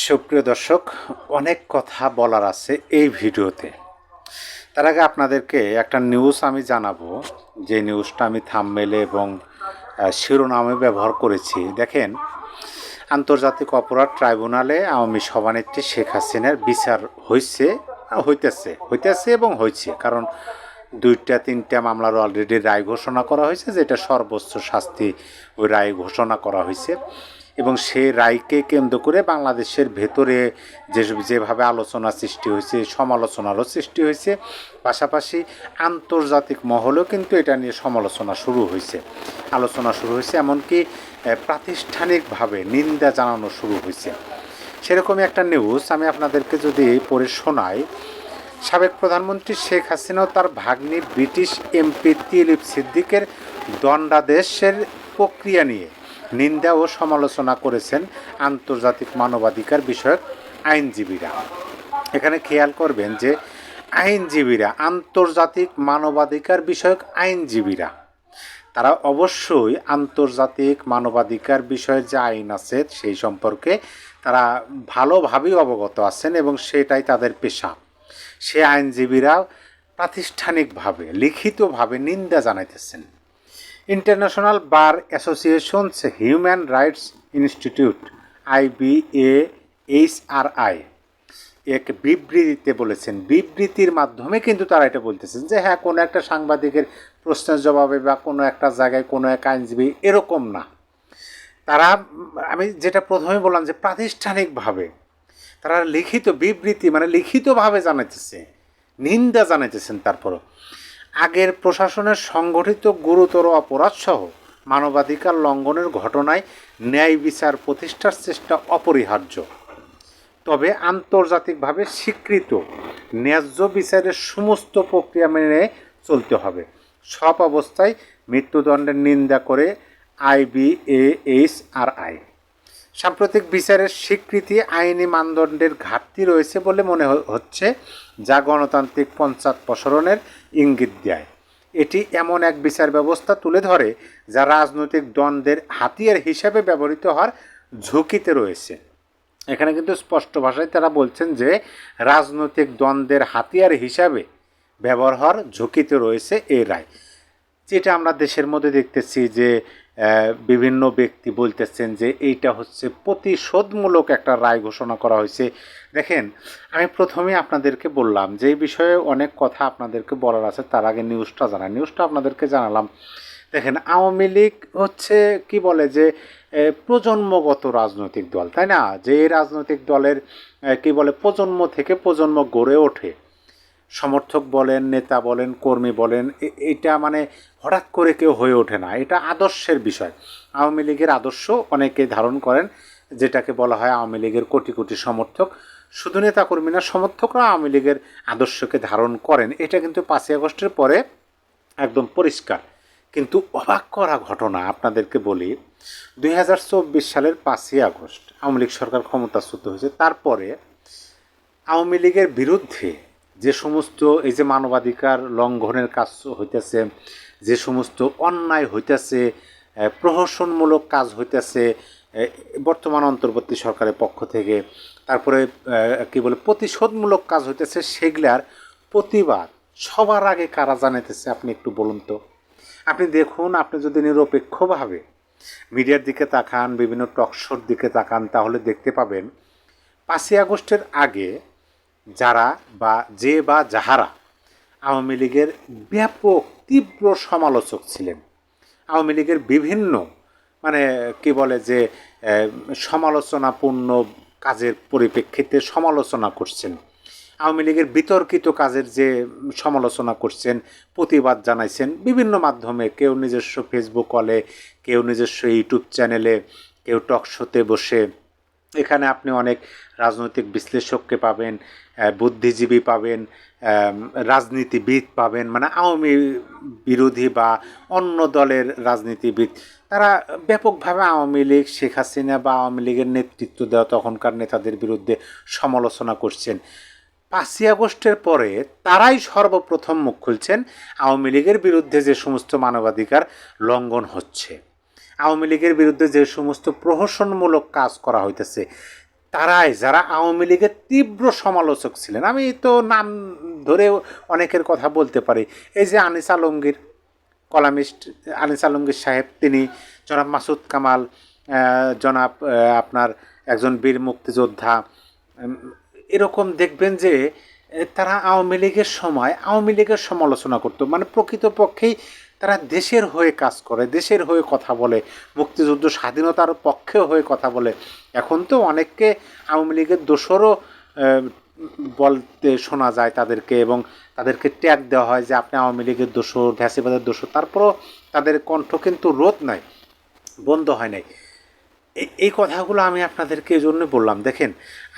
সুপ্রিয় দর্শক, অনেক কথা বলার আছে এই ভিডিওতে। তার আগে আপনাদেরকে একটা নিউজ আমি জানাবো, যে নিউজটা আমি থাম্বনেলে এবং শিরোনামে ব্যবহার করেছি। দেখেন, আন্তর্জাতিক অপরাধ ট্রাইব্যুনালে আওয়ামী সভানেত্রী শেখ হাসিনার বিচার হইতেছে এবং হয়েছে। কারণ দুইটা তিনটা মামলার অলরেডি রায় ঘোষণা করা হয়েছে, যেটা সর্বোচ্চ শাস্তি ওই রায় ঘোষণা করা হয়েছে। এবং সেই রায়কে কেন্দ্র করে বাংলাদেশের ভেতরে যেভাবে আলোচনা সৃষ্টি হয়েছে, সমালোচনারও সৃষ্টি হয়েছে, পাশাপাশি আন্তর্জাতিক মহলেও কিন্তু এটা নিয়ে সমালোচনা শুরু হয়েছে, আলোচনা শুরু হয়েছে, এমনকি প্রাতিষ্ঠানিকভাবে নিন্দা জানানো শুরু হয়েছে। সেরকমই একটা নিউজ আমি আপনাদেরকে যদি পড়ে শোনাই। সাবেক প্রধানমন্ত্রী শেখ হাসিনাও তার ভাগ্নি ব্রিটিশ এমপি তিলিপ সিদ্দিকের দণ্ডাদেশের প্রক্রিয়া নিয়ে নিন্দা ও সমালোচনা করেছেন আন্তর্জাতিক মানবাধিকার বিষয়ক আইনজীবীরা। এখানে খেয়াল করবেন যে আইনজীবীরা, আন্তর্জাতিক মানবাধিকার বিষয়ক আইনজীবীরা, তারা অবশ্যই আন্তর্জাতিক মানবাধিকার বিষয়ের যে আইন আছে সেই সম্পর্কে তারা ভালোভাবেই অবগত আছেন এবং সেটাই তাদের পেশা। সে আইনজীবীরা প্রাতিষ্ঠানিকভাবে লিখিতভাবে নিন্দা জানাইতেছেন। International bar associations human rights institute IBAHRI এক বিবৃতিতে বলেছেন, বিবৃতির মাধ্যমে কিন্তু তারা এটা বলতেছেন যে হ্যাঁ, কোনো একটা সাংবাদিকের প্রশ্নের জবাবে বা কোনো একটা জায়গায় কোনো এক আইনজীবী এরকম না। তারা, আমি যেটা প্রথমে বললাম যে প্রাতিষ্ঠানিকভাবে তারা লিখিত বিবৃতি মানে লিখিতভাবে জানাইতেছে, নিন্দা জানাইতেছেন। তারপরও আগের প্রশাসনের সংগঠিত গুরুতর অপরাধসহ মানবাধিকার লঙ্ঘনের ঘটনায় ন্যায় বিচার প্রতিষ্ঠার চেষ্টা অপরিহার্য। তবে আন্তর্জাতিকভাবে স্বীকৃত ন্যায্য বিচারের সমস্ত প্রক্রিয়া মেনে চলতে হবে। সব অবস্থায় মৃত্যুদণ্ডের নিন্দা করে IBAHRI। সাম্প্রতিক বিচারের স্বীকৃতি আইনি মানদণ্ডের ঘাটতি রয়েছে বলে মনে হচ্ছে, যা গণতান্ত্রিক পশ্চাৎ প্রসারণের ইঙ্গিত দেয়। এটি এমন এক বিচার ব্যবস্থা তুলে ধরে যা রাজনৈতিক দ্বন্দ্বের হাতিয়ার হিসাবে ব্যবহৃত হওয়ার ঝুঁকিতে রয়েছে। এখানে কিন্তু স্পষ্ট ভাষায় তারা বলছেন যে রাজনৈতিক দ্বন্দ্বের হাতিয়ার হিসাবে ব্যবহার হওয়ার ঝুঁকিতে রয়েছে এই রায়। যেটা আমরা দেশের মধ্যে দেখতেছি যে বিভিন্ন ব্যক্তি বলতেছেন যে এইটা হচ্ছে প্রতিশোধমূলক একটা রায় ঘোষণা করা হয়েছে। দেখেন, আমি প্রথমেই আপনাদেরকে বললাম যে এই বিষয়ে অনেক কথা আপনাদেরকে বলার আছে, তার আগে নিউজটা আপনাদেরকে জানালাম। দেখেন, আওয়ামী লীগ হচ্ছে কি বলে যে প্রজন্মগত রাজনৈতিক দল, তাই না? যে এই রাজনৈতিক দলের কি বলে প্রজন্ম থেকে প্রজন্ম গড়ে ওঠে। সমর্থক বলেন, নেতা বলেন, কর্মী বলেন, এটা মানে হঠাৎ করে কেউ হয়ে ওঠে না, এটা আদর্শের বিষয়। আওয়ামী লীগের আদর্শ অনেকে ধারণ করেন, যেটাকে বলা হয় আওয়ামী লীগের কোটি কোটি সমর্থক। শুধু নেতা কর্মী না, সমর্থকরা আওয়ামী লীগের আদর্শকে ধারণ করেন। এটা কিন্তু 5ই আগস্টের পরে একদম পরিষ্কার। কিন্তু অবাক করা ঘটনা আপনাদেরকে বলি, 2024 সালের 5ই আগস্ট আওয়ামী লীগ সরকার ক্ষমতাচ্যুত হয়েছে। তারপরে আওয়ামী লীগের বিরুদ্ধে যে সমস্ত এই যে মানবাধিকার লঙ্ঘনের কাজ হইতেছে, যে সমস্ত অন্যায় হইতেছে, প্রহসনমূলক কাজ হইতেছে বর্তমান অন্তর্বর্তী সরকারের পক্ষ থেকে, তারপরে কি বলে প্রতিশোধমূলক কাজ হইতেছে, সেগুলার প্রতিবাদ সবার আগে কারা জানাইতেছে আপনি একটু বলুন তো। আপনি দেখুন, আপনি যদি নিরপেক্ষভাবে মিডিয়ার দিকে তাকান, বিভিন্ন টকশোর দিকে তাকান, তাহলে দেখতে পাবেন 5ই আগস্টের আগে যারা বা যাহারা আওয়ামী লীগের ব্যাপক তীব্র সমালোচক ছিলেন, আওয়ামী লীগের বিভিন্ন মানে কি বলে যে সমালোচনাপূর্ণ কাজের পরিপ্রেক্ষিতে সমালোচনা করছেন, আওয়ামী লীগের বিতর্কিত কাজের যে সমালোচনা করছেন, প্রতিবাদ জানাইছেন বিভিন্ন মাধ্যমে, কেউ নিজস্ব ফেসবুক কলে, কেউ নিজস্ব ইউটিউব চ্যানেলে, কেউ টকশোতে বসে। এখানে আপনি অনেক রাজনৈতিক বিশ্লেষককে পাবেন, বুদ্ধিজীবী পাবেন, রাজনীতিবিদ পাবেন, মানে আওয়ামী বিরোধী বা অন্য দলের রাজনীতিবিদ, তারা ব্যাপকভাবে আওয়ামী লীগ, শেখ হাসিনা বা আওয়ামী লীগের নেতৃত্ব দেওয়া তখনকার নেতাদের বিরুদ্ধে সমালোচনা করছেন। 5ই আগস্টের পরে তারাই সর্বপ্রথম মুখ খুলছেন আওয়ামী লীগের বিরুদ্ধে যে সমস্ত মানবাধিকার লঙ্ঘন হচ্ছে, আওয়ামী লীগের বিরুদ্ধে যে সমস্ত প্রহসনমূলক কাজ করা হইতেছে, তারাই যারা আওয়ামী লীগের তীব্র সমালোচক ছিলেন, আমি তো নাম ধরে অনেকের কথা বলতে পারি। এই যে আনিস আলমগীর, কলামিস্ট আনিস আলমগীর সাহেব, তিনি জনাব মাসুদ কামাল, জনাব আপনার একজন বীর মুক্তিযোদ্ধা, এরকম দেখবেন যে তারা আওয়ামী লীগের সময় আওয়ামী লীগের সমালোচনা করতো, মানে প্রকৃতপক্ষেই তারা দেশের হয়ে কাজ করে, দেশের হয়ে কথা বলে, মুক্তিযুদ্ধ স্বাধীনতার পক্ষেও হয়ে কথা বলে। এখন তো অনেককে আওয়ামী লীগের দোসরও বলতে শোনা যায় তাদেরকে, এবং তাদেরকে ট্যাগ দেওয়া হয় যে আপনি আওয়ামী লীগের দোসর, ফ্যাসিবাদের দোসর। তারপরও তাদের কণ্ঠ কিন্তু রোধ নাই, বন্ধ হয় নাই। এই কথাগুলো আমি আপনাদেরকে এই জন্য বললাম। দেখেন,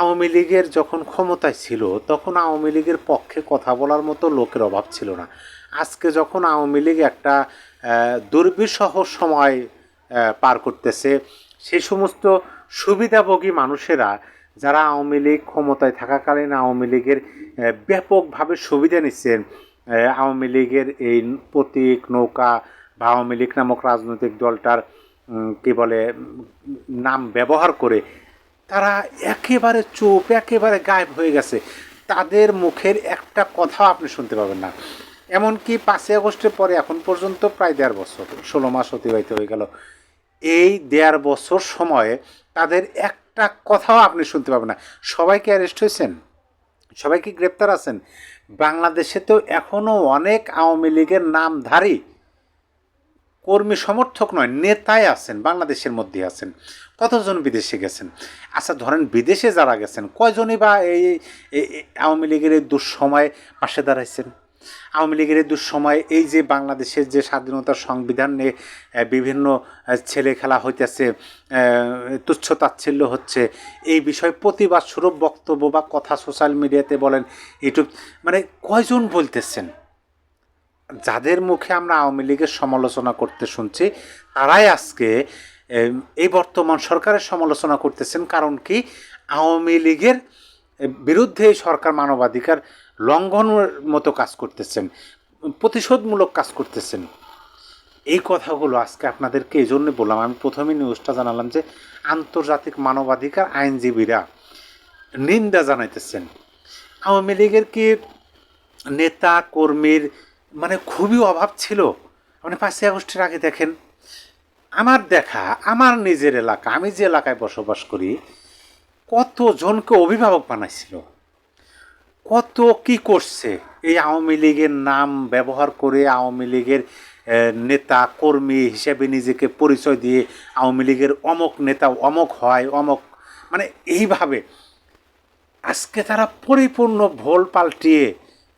আওয়ামী লীগের যখন ক্ষমতায় ছিল তখন আওয়ামী লীগের পক্ষে কথা বলার মতো লোকের অভাব ছিল না। আজকে যখন আওয়ামী লীগ একটা দুর্বিষহ সময় পার করতেছে, সেই সমস্ত সুবিধাভোগী মানুষেরা যারা আওয়ামী লীগ ক্ষমতায় থাকাকালীন আওয়ামী লীগের ব্যাপকভাবে সুবিধা নিচ্ছেন, আওয়ামী লীগের এই প্রতীক নৌকা বা আওয়ামী লীগ নামক রাজনৈতিক দলটার কি বলে নাম ব্যবহার করে তারা একেবারে চুপ, একেবারে গায়েব হয়ে গেছে। তাদের মুখের একটা কথাও আপনি শুনতে পাবেন না। এমনকি 5ই আগস্টের পরে এখন পর্যন্ত প্রায় 1.5 বছর, 16 মাস অতিবাহিত হয়ে গেল। এই 1.5 বছর সময়ে তাদের একটা কথাও আপনি শুনতে পাবেন না। সবাইকে অ্যারেস্ট হয়েছেন, সবাই কি গ্রেপ্তার আছেন? বাংলাদেশে তো এখনও অনেক আওয়ামী লীগের নামধারী কর্মী সমর্থক নয়, নেতাই আছেন, বাংলাদেশের মধ্যে আছেন। কতজন বিদেশে গেছেন? আচ্ছা ধরেন বিদেশে যারা গেছেন কয়জনই বা এই আওয়ামী লীগের এই দুঃসময়ে পাশে দাঁড়াইছেন? আওয়ামী লীগের এই দুঃসময়ে এই যে বাংলাদেশের যে স্বাধীনতার সংবিধান নিয়ে বিভিন্ন ছেলে খেলা হইতেছে, তুচ্ছ-তাচ্ছিল্য হচ্ছে, এই বিষয়ে প্রতিবাদ স্বরূপ বক্তব্য বা কথা সোশ্যাল মিডিয়াতে বলেন, ইউটিউব, মানে কয়জন বলতেছেন? যাদের মুখে আমরা আওয়ামী লীগের সমালোচনা করতে শুনছি তারাই আজকে এই বর্তমান সরকারের সমালোচনা করতেছেন। কারণ কি? আওয়ামী লীগের বিরুদ্ধে এই সরকার মানবাধিকার লঙ্ঘনের মতো কাজ করতেছেন, প্রতিশোধমূলক কাজ করতেছেন। এই কথাগুলো আজকে আপনাদেরকে এই জন্য বললাম। আমি প্রথমে নিউজটা জানালাম যে আন্তর্জাতিক মানবাধিকার আইনজীবীরা নিন্দা জানাইতেছেন। আওয়ামী লীগের কি নেতা কর্মীর মানে খুবই অভাব ছিল? মানে 5ই আগস্টের আগে দেখেন, আমার দেখা, আমার নিজের এলাকা, আমি যে এলাকায় বসবাস করি, কতজনকে অভিভাবক বানাইছিল, কত কি করছে এই আওয়ামী লীগের নাম ব্যবহার করে, আওয়ামী লীগের নেতা কর্মী হিসেবে নিজেকে পরিচয় দিয়ে আওয়ামী লীগের অমক নেতা অমক হয়, অমক, মানে এইভাবে আজকে তারা পরিপূর্ণ ভোল পাল্টিয়ে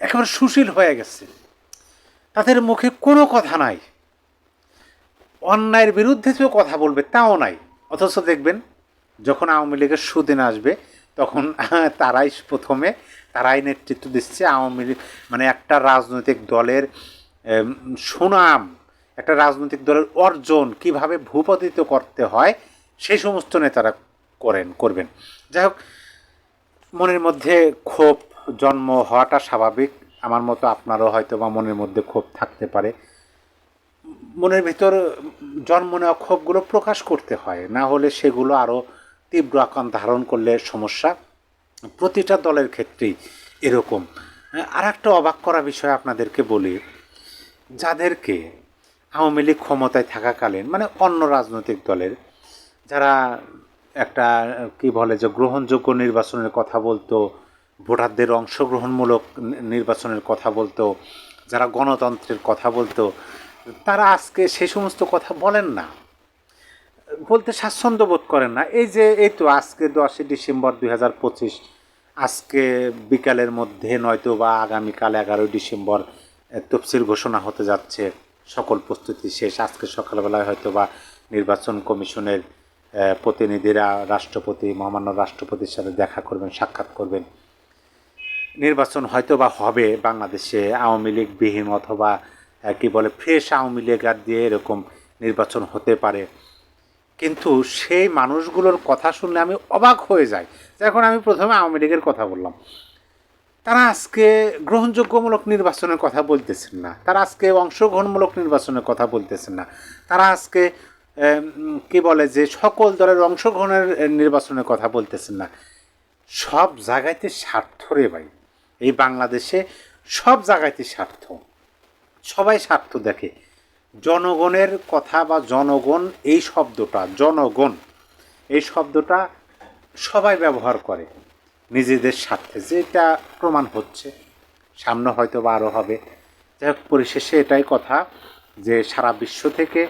একেবারে সুশীল হয়ে গেছে। তাদের মুখে কোনো কথা নাই, অন্যায়ের বিরুদ্ধে কেউ কথা বলবে তাও নাই। অথচ দেখবেন যখন আওয়ামী লীগের সুদিন আসবে তখন তারাই নেতৃত্ব দিচ্ছে। আওয়ামী লীগ মানে একটা রাজনৈতিক দলের সুনাম, একটা রাজনৈতিক দলের অর্জন কিভাবে ভূপাতিত করতে হয় সেই সমস্ত নেতারা করবেন। যাই হোক, মনের মধ্যে ক্ষোভ জন্ম হওয়াটা স্বাভাবিক। আমার মতো আপনারও হয়তো বা মনের মধ্যে ক্ষোভ থাকতে পারে। মনের ভিতর জন্ম নেওয়া ক্ষোভগুলো প্রকাশ করতে হয়, না হলে সেগুলো আরও তীব্র আকার ধারণ করলে সমস্যা। প্রতিটা দলের ক্ষেত্রেই এরকম। আর একটা অবাক করা বিষয় আপনাদেরকে বলি, যাদেরকে আওয়ামী লীগ ক্ষমতায় থাকাকালীন মানে অন্য রাজনৈতিক দলের যারা একটা কি বলে যে গ্রহণযোগ্য নির্বাচনের কথা বলতো, ভোটারদের অংশগ্রহণমূলক নির্বাচনের কথা বলতো, যারা গণতন্ত্রের কথা বলতো, তারা আজকে সে সমস্ত কথা বলেন না, বলতে স্বাচ্ছন্দ্য বোধ করেন না। এই তো আজকে 10 ডিসেম্বর 2025, আজকে বিকালের মধ্যে নয়তো বা আগামীকাল 11 ডিসেম্বর তফসিল ঘোষণা হতে যাচ্ছে, সকল প্রস্তুতি শেষ। আজকে সকালবেলায় হয়তো বা নির্বাচন কমিশনের প্রতিনিধিরা রাষ্ট্রপতি, মহামান্য রাষ্ট্রপতির সাথে দেখা করবেন, সাক্ষাৎ করবেন। নির্বাচন হয়তো বা হবে বাংলাদেশে আওয়ামী লীগ বিহীন অথবা কি বলে ফ্রেশ আওয়ামী লীগ আর দিয়ে এরকম নির্বাচন হতে পারে। কিন্তু সেই মানুষগুলোর কথা শুনলে আমি অবাক হয়ে যাই। এখন আমি প্রথমে আওয়ামী লীগের কথা বললাম, তারা আজকে গ্রহণযোগ্যমূলক নির্বাচনের কথা বলতেছেন না, তারা আজকে অংশগ্রহণমূলক নির্বাচনের কথা বলতেছেন না, তারা আজকে কি বলে যে সকল দলের অংশগ্রহণের নির্বাচনের কথা বলতেছেন না, সব জায়গাতে স্বার্থ রে ভাই। এই বাংলাদেশে সব জায়গাতে স্বার্থ, সবাই স্বার্থ দেখে। জনগণের কথা বা জনগণ এই শব্দটা, জনগণ এই শব্দটা সবাই ব্যবহার করে নিজেদের স্বার্থে, যেটা প্রমাণ হচ্ছে, সামনে হয়তো বা আরও হবে। যাই হোক, পরিশেষে এটাই কথা যে সারা বিশ্ব থেকে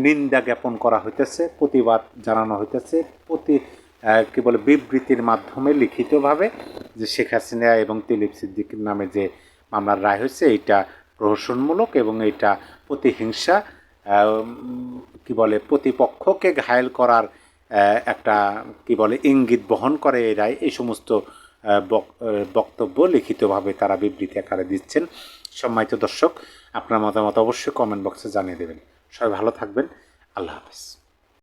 নিন্দা জ্ঞাপন করা হইতেছে, প্রতিবাদ জানানো হইতেছে, কি বলে বিবৃতির মাধ্যমে লিখিতভাবে, যে শেখ হাসিনা এবং দিলীপ সিদ্দিকীর নামে যে মামলার রায় হয়েছে এইটা প্রহসনমূলক এবং এইটা প্রতিহিংসা, কি বলে প্রতিপক্ষকে ঘায়েল করার একটা কি বলে ইঙ্গিত বহন করে এই রায়। এই সমস্ত বক্তব্য লিখিতভাবে তারা বিবৃতি আকারে দিচ্ছেন। সম্মানিত দর্শক, আপনার মতামত অবশ্যই কমেন্ট বক্সে জানিয়ে দেবেন। সবাই ভালো থাকবেন। আল্লাহ হাফেজ।